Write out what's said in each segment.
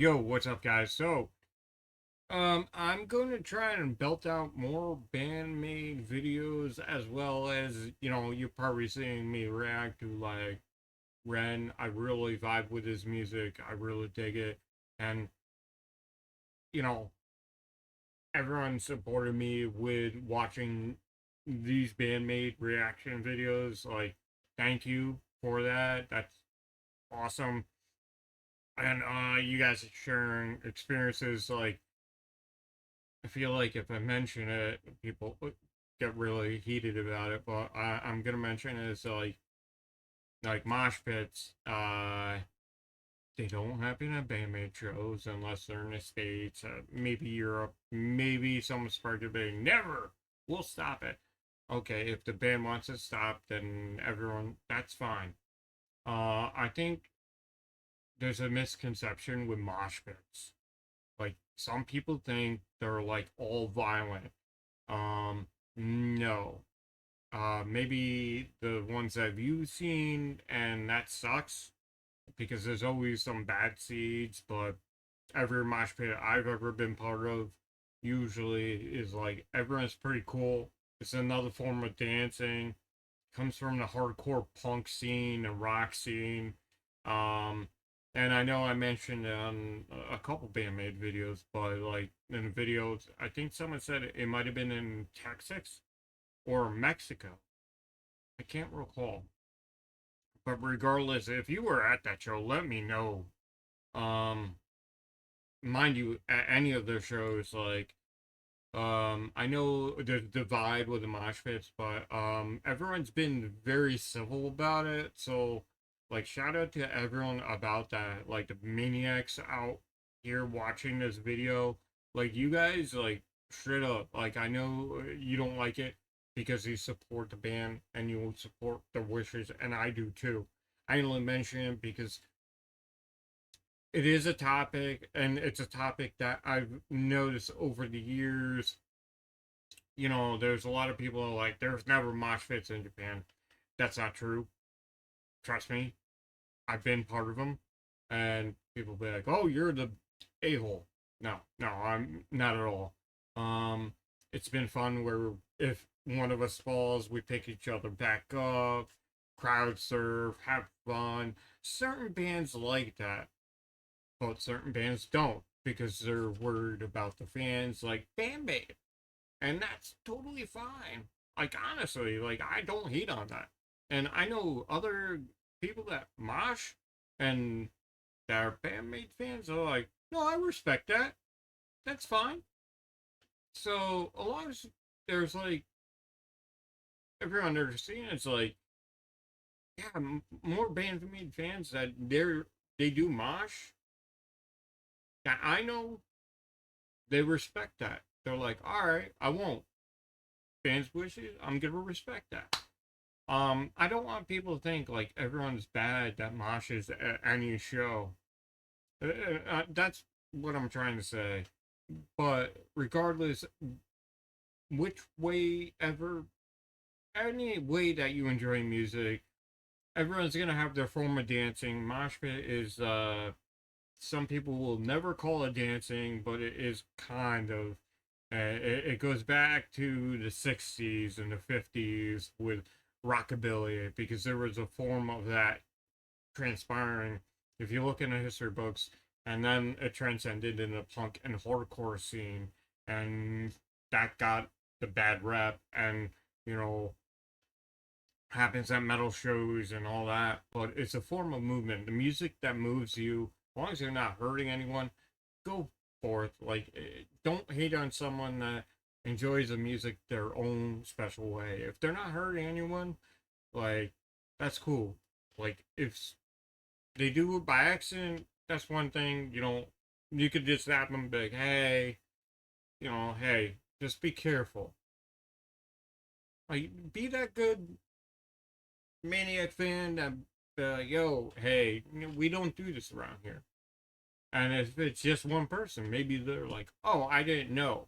Yo, what's up, guys? I'm going to try and belt out more band-made videos as well as, you're probably seeing me react to like Ren. I really vibe with his music. I really dig it. And, you know, everyone supported me with watching these band-made reaction videos. Like, thank you for that. That's awesome. And you guys are sharing experiences like I feel like if I mention it, people get really heated about it. But I'm gonna mention it as like mosh pits. They don't happen at bandmate shows unless they're in the states, maybe Europe, maybe some spark debate. Never. We'll stop it. Okay, if the band wants to stop, then everyone that's fine. I think there's a misconception with mosh pits. Like some people think they're like all violent. No. Maybe the ones that you've seen, and that sucks because there's always some bad seeds. But every mosh pit I've ever been part of usually is like everyone's pretty cool. It's another form of dancing. Comes from the hardcore punk scene and rock scene. Um, and I know I mentioned on a couple BAND-MAID videos, but like in the videos, I think someone said it might have been in Texas or Mexico. I can't recall. But regardless, if you were at that show, let me know. Um, Mind you, at any of their shows, like I know there's a divide with the mosh pits, but everyone's been very civil about it. So like shout out to everyone about that. Like the maniacs out here watching this video. Like you guys like straight up, like I know you don't like it because you support the band and you support their wishes, and I do too. I only mention it because it is a topic, and it's a topic that I've noticed over the years. There's a lot of people who are like, there's never mosh pits in Japan. That's not true. Trust me, I've been part of them, and people be like, "Oh, you're the a hole." No, no, I'm not at all. Um, it's been fun where if one of us falls, we pick each other back up, crowd surf, have fun. Certain bands like that, but certain bands don't because they're worried about the fans, like BAND-MAID, and that's totally fine. Like honestly, like I don't hate on that. And I know other people that mosh and that are BAND-MAID fans are like, no, I respect that. That's fine. So a lot of there's like everyone understands like yeah, more BAND-MAID fans that they do mosh. Yeah, I know they respect that. They're like, all right, I won't. Fans wishes, I'm gonna respect that. I don't want people to think like everyone's bad that moshes at any show. That's what I'm trying to say. But regardless, which way ever, any way that you enjoy music, everyone's gonna have their form of dancing. Mosh pit is some people will never call it dancing, but it is kind of. It goes back to the 60s and the 50s with rockabilly because there was a form of that transpiring. If you look in the history books, and then it transcended in the punk and hardcore scene, and that got the bad rep, and you know happens at metal shows and all that. But it's a form of movement. The music that moves you, as long as you're not hurting anyone, go forth. Like, don't hate on someone that enjoys the music their own special way. If they're not hurting anyone, like that's cool. Like if they do it by accident, that's one thing. You could just zap them, and be like, hey, hey, just be careful. Like, be that good maniac fan that, yo, hey, we don't do this around here. And if it's just one person, maybe they're like, oh, I didn't know.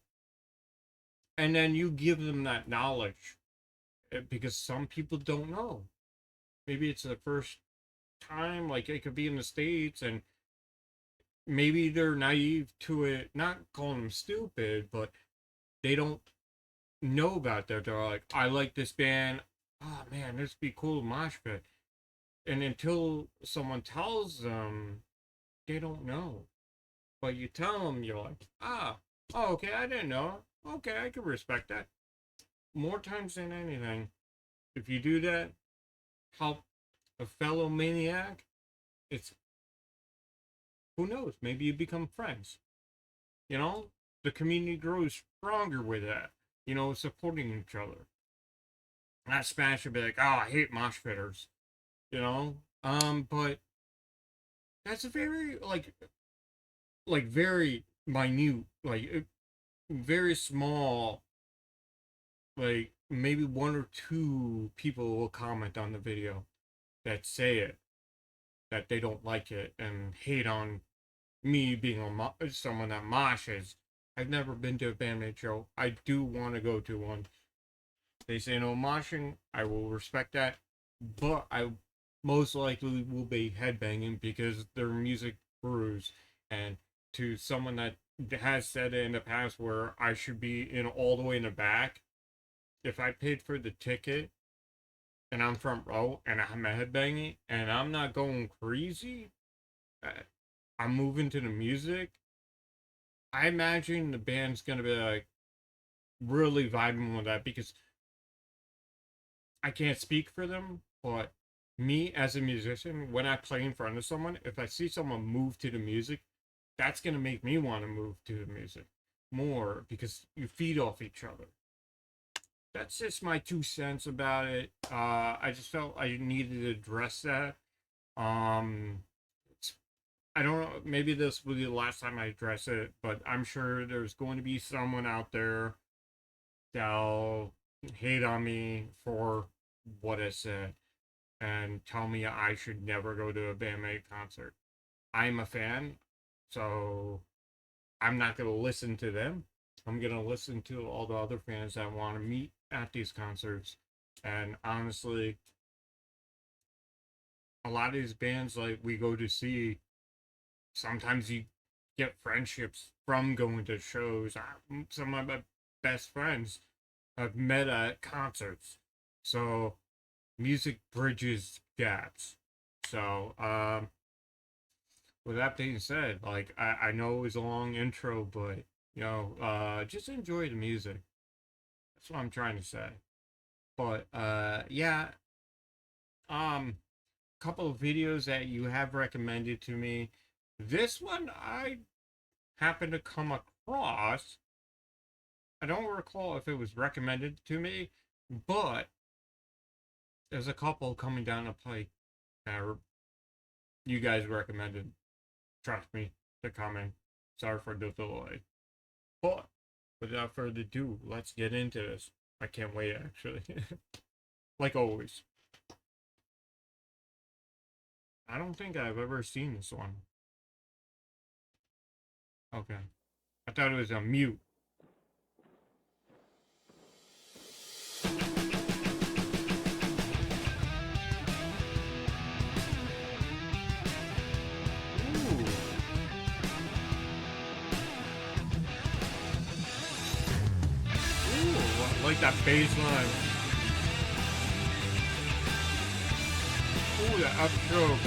And then you give them that knowledge because some people don't know. Maybe it's the first time, like it could be in the States, and maybe they're naive to it, not calling them stupid, but they don't know about that. They're like, I like this band. Oh man, this would be cool to mosh pit. And until someone tells them, they don't know. But you tell them, you're like, oh, okay, I didn't know. Okay, I can respect that. More times than anything, if you do that, help a fellow maniac, it's, who knows, maybe you become friends. You know, the community grows stronger with that. You know, supporting each other. Not Smash would be like, oh, I hate mosh pitters. You know, but that's a very very minute, very small. Like maybe one or two people will comment on the video that say it, that they don't like it and hate on me being someone that moshes. I've never been to a BAND-MAID show. I do want to go to one. They say no moshing. I will respect that, but I most likely will be headbanging because their music brews. And to someone that has said it in the past where I should be in all the way in the back, if I paid for the ticket and I'm front row and I'm headbanging and I'm not going crazy, I'm moving to the music. I imagine the band's gonna be like really vibing with that because I can't speak for them, but me as a musician, when I play in front of someone, if I see someone move to the music, that's gonna make me want to move to the music more because you feed off each other. That's just my 2 cents about it. I just felt I needed to address that. Um, I don't know. Maybe this will be the last time I address it, but I'm sure there's going to be someone out there that'll hate on me for what I said and tell me I should never go to a BAND-MAID concert. I'm a fan, so I'm not going to listen to them. I'm going to listen to all the other fans that want to meet at these concerts. And honestly, a lot of these bands like we go to see, sometimes you get friendships from going to shows. Some of my best friends I've met at concerts. So music bridges gaps. So with that being said, like I know it was a long intro, but just enjoy the music. That's what I'm trying to say. But yeah, couple of videos that you have recommended to me. This one I happened to come across. I don't recall if it was recommended to me, but there's a couple coming down the pike that you guys recommended. Trust me, they're coming. Sorry for the delay. But without further ado, let's get into this. I can't wait, actually. Like always. I don't think I've ever seen this one. Okay. I thought it was a mute. Ooh. Ooh, like that bass line. Ooh, that upstroke.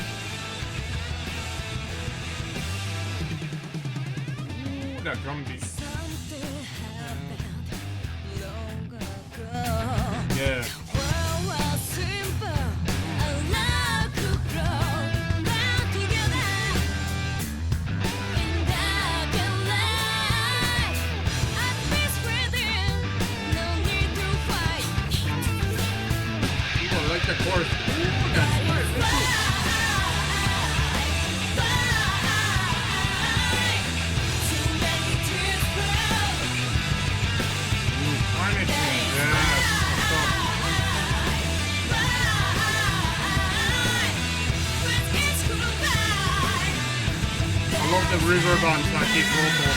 Ooh, that drum beat. Yeah. Oh, like the chorus. Ooh, that's nice. I love the reverb on Saki's vocal.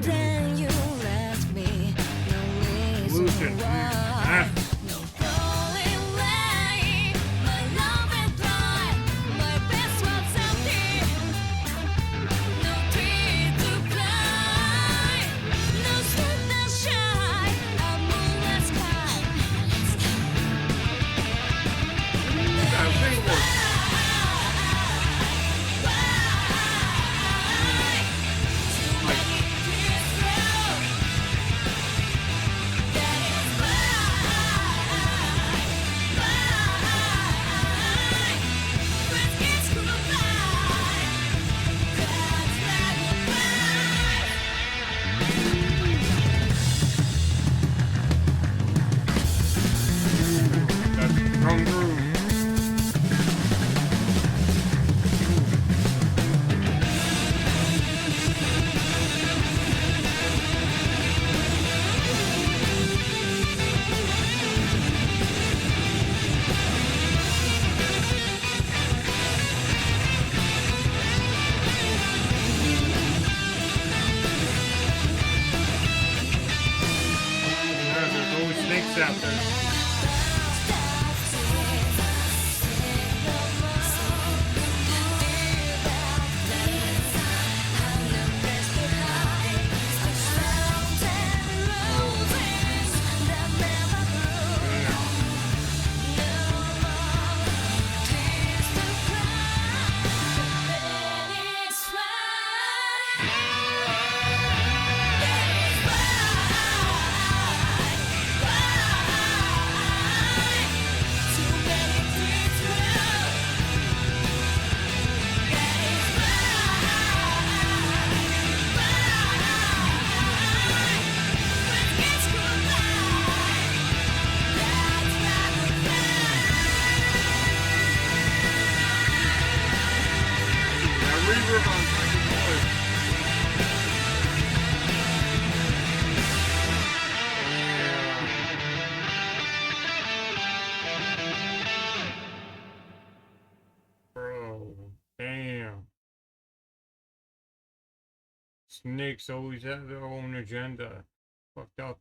Then you Motion. Ah. I think like that's drum groove. Yeah, there's always snakes out there. Yeah. That reverb on fucking noise. Bro, damn. Snakes always have their own agenda. Fucked up.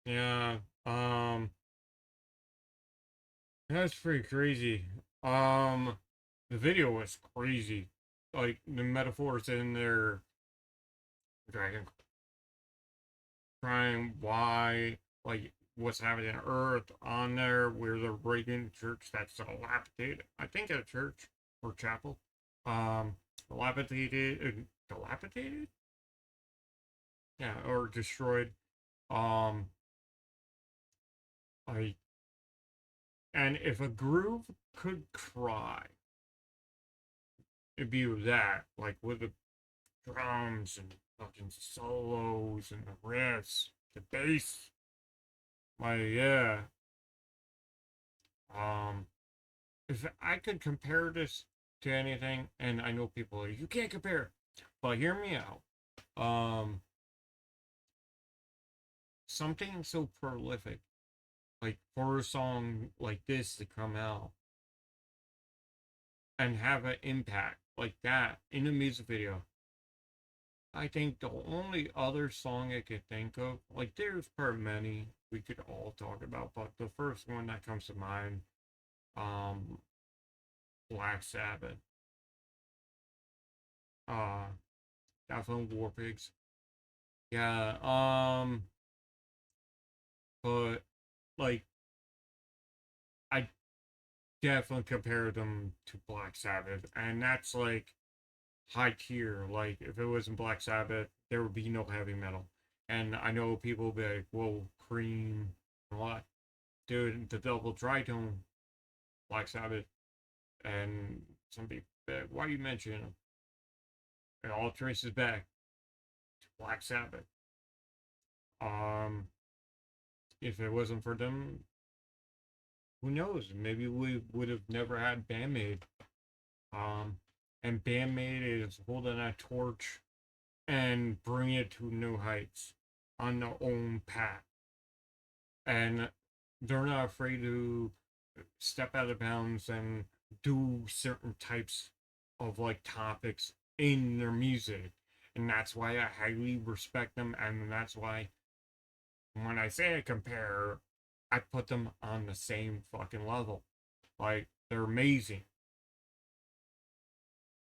Yeah. That's pretty crazy. Um, the video was crazy. Like the metaphors in there, dragon crying, why, like what's happening on Earth on there, where they're breaking church that's dilapidated. I think a church or chapel. Um, dilapidated, yeah, or destroyed. Um, like, and if a groove could cry, it'd be that, like with the drums and fucking solos and the riffs, the bass. Like, yeah. Um, if I could compare this to anything, and I know people are, you can't compare, but hear me out. Um, something so prolific, like for a song like this to come out and have an impact like that in a music video. I think the only other song I could think of, like there's probably many we could all talk about, but the first one that comes to mind, um, Black Sabbath, uh, definitely War Pigs. Yeah, but like I definitely compare them to Black Sabbath, and that's like high tier. Like if it wasn't Black Sabbath, there would be no heavy metal. And I know people will be like, "Whoa, Cream, what, dude? The double tritone, Black Sabbath." And some people be like, "Why are you mentioning them?" It all traces back to Black Sabbath. Um, if it wasn't for them, who knows? Maybe we would have never had BAND-MAID. Um, and BAND-MAID is holding that torch and bringing it to new heights on their own path. And they're not afraid to step out of bounds and do certain types of like topics in their music. And that's why I highly respect them, and that's why when I say I compare, I put them on the same fucking level. Like, they're amazing.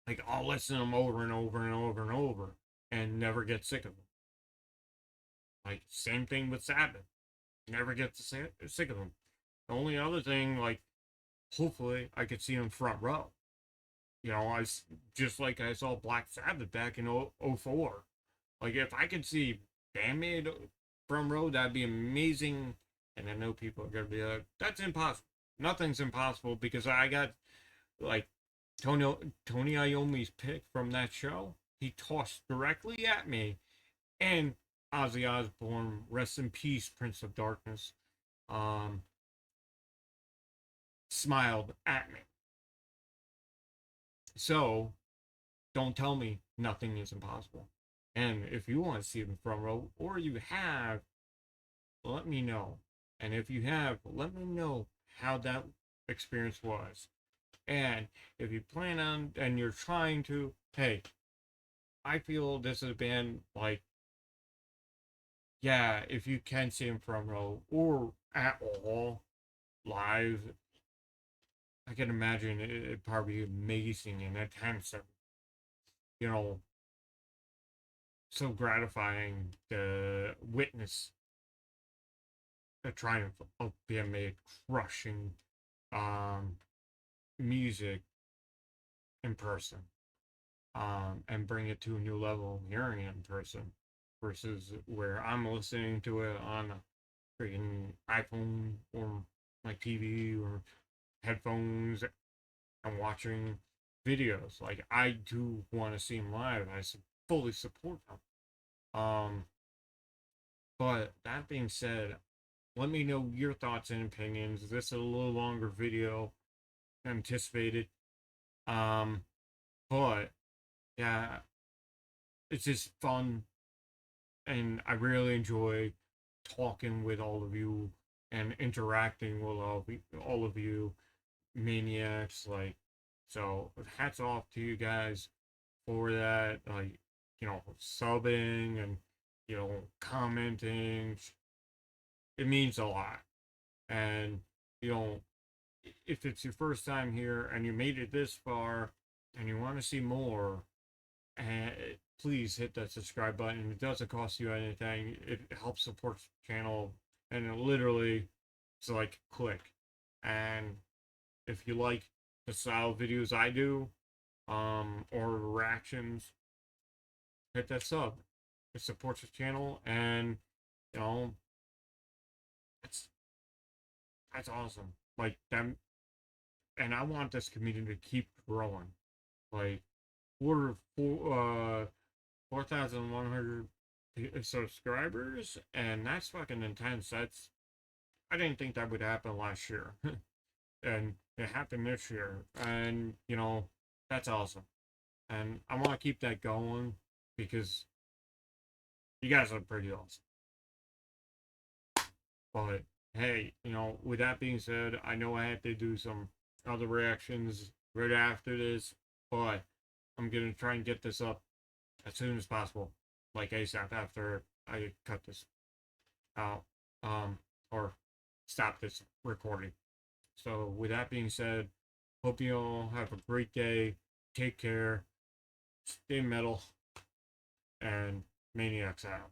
Like, I'll listen to them over and over and over and over and never get sick of them. Like, same thing with Sabbath. Never get sick of them. The only other thing, like, hopefully I could see them front row. You know, just like I saw Black Sabbath back in 04. Like, if I could see BAND-MAID front row, that'd be amazing. And I know people are gonna be like, "That's impossible." Nothing's impossible because I got like Tony Iommi's pick from that show. He tossed directly at me, and Ozzy Osbourne, rest in peace, Prince of Darkness, um, smiled at me. So don't tell me nothing is impossible. And if you want to see the front row, or you have, let me know. And if you have, let me know how that experience was. And if you plan on and you're trying to, hey, I feel this is a band like, yeah, if you can see them front row or at all live, I can imagine it'd probably be amazing and intense and, you know, so gratifying to witness the triumph of BAND-MAID crushing um, music in person, and bring it to a new level hearing it in person versus where I'm listening to it on a freaking iPhone or my TV or headphones and watching videos. Like, I do want to see them live. I fully support them. But that being said, let me know your thoughts and opinions. This is a little longer video than anticipated. Um, but yeah, it's just fun, and I really enjoy talking with all of you and interacting with all of you maniacs. Like, so hats off to you guys for that. Like, subbing and commenting. It means a lot. And you know, if it's your first time here and you made it this far and you want to see more, and please hit that subscribe button. It doesn't cost you anything. It helps support the channel, and it literally, it's like click. And if you like the style of videos I do, or reactions, hit that sub. It supports the channel, and you know, it's that's awesome. Like them, and I want this community to keep growing. Like, we're 4,100 subscribers, and that's fucking intense. I didn't think that would happen last year, and it happened this year, and that's awesome. And I want to keep that going because you guys are pretty awesome. But hey, with that being said, I know I have to do some other reactions right after this, but I'm gonna try and get this up as soon as possible, like ASAP after I cut this out, or stop this recording. So with that being said, hope you all have a great day. Take care. Stay metal, and Maniacs out.